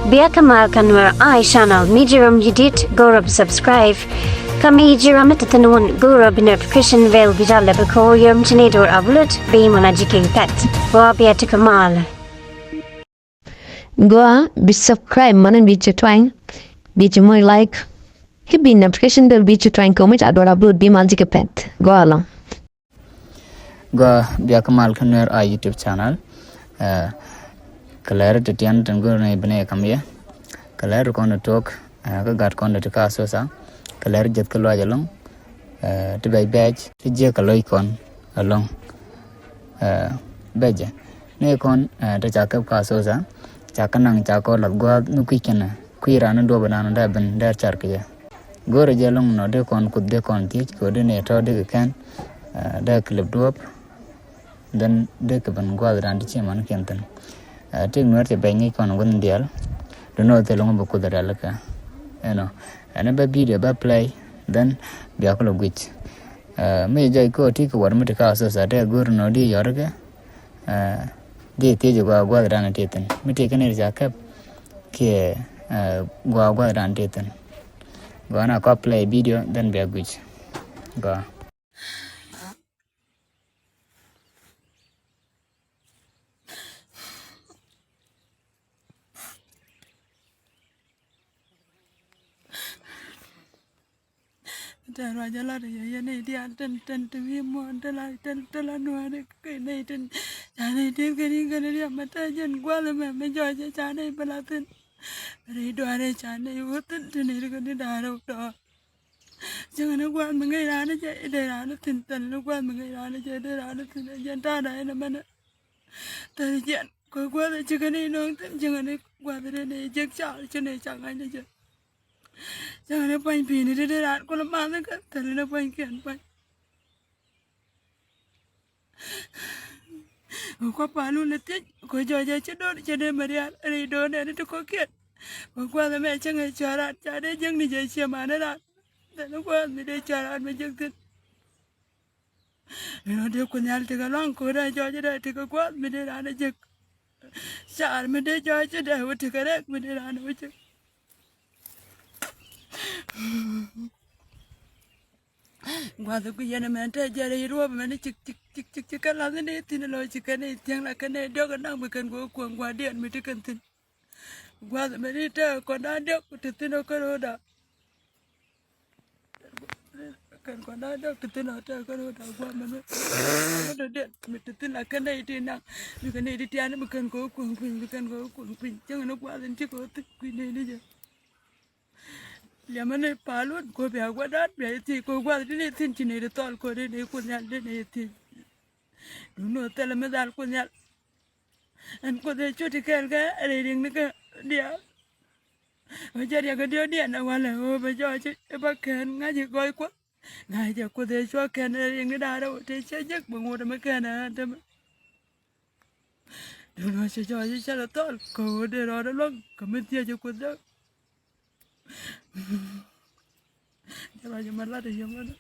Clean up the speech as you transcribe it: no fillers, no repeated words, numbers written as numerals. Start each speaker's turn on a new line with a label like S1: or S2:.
S1: Biar kamal kanwar I channel mijiram yedit gorab subscribe. Kami jiram itatanun gorab notification vel bijale bako yum chinedor avlut be manajike pet. Gua biar kamal.
S2: Gua bi subscribe manan bi twang bi moy like hibi notification bell bi twang comment ador upload bi manjike pet. Gua alam.
S3: Gua biar kamal kanwar I YouTube channel. Kaler tetian tenggur na ibne kamya kaler kon tok ka gat kon de ka so sa kaler jet kalo ajalong to bay badge ti je kalo kon along badge ne kon ta cha ka so sa cha kanang cha ko lat gwa nu ki kena kuira na do bana da ben da char ke gore jalong no de kon kud de kon ti ko de ne to de kan da clip drop dan de ka ban gwa ran ti man kenten ting nuar te bengi kon gun dial do no te long bu kudara laka ana ba video ba play then bia ko gwit me jai ko ti ko war mate ka so sa de gur no di yorga de te je gwa ran te ten me te kane ja kap ke gwa ran te ten gwa na ko play video then bia gwit gwa
S4: Dan raja lah ya ni dia dan tu mon dan Nuäri ke ni dan jane dia ke ni dia mata jan gua le me jo je jane balatin ri do are jane utin ni ke ni daro do jangan gua mengai rana je de rana tin tan lu gua mengai rana je de rana tin jan ta dai na mana tadi jan gua le je ke ni nong tin jangan gua de ni je cha je ni changai ni je jangan apa yang pilih dia rat kalau mana kan tadi apa yang kian pai kau palu letih kau jaga cedor meriah rido ni tu kau kian kau ada macam cara cara jeng ni jadi siapa mana rat dan kau ada dia cara macam tu dia kau nyal tiga lang kau dah jaga dah tiga kau ada rat aja cara ada jaga dah waktu kerek ada rat macam gua tu kian mana jadi hero mana cik kalau ni tin lo cik ni tiang lah kan dia kan nak bukan gua dia mesti kan tin gua tu mana dia kau dah dia tu tin kau dah kan kau dah dia tu tin kau dah gua mana ada dia mesti tin lah kan dia nak bukan dia tiang bukan gua pin jangan gua nanti kau tu ni je Liamane palut ko be agwadat be ti ko gwa ni tin chine de tol ko de ne ko nyal de ne ti no tele me dal ko nyal en ko de choti kel ga re ring ne ka dia o ja dia ga dia na wala o be jo chi e ba ken nga ji goi ko nga ja ko de cho ken ring ne da ro te che jek bo ngo de me ken na de no se jo ji cha tol ko de ro de lo ko me ti je ko de Jangan malah dia mana.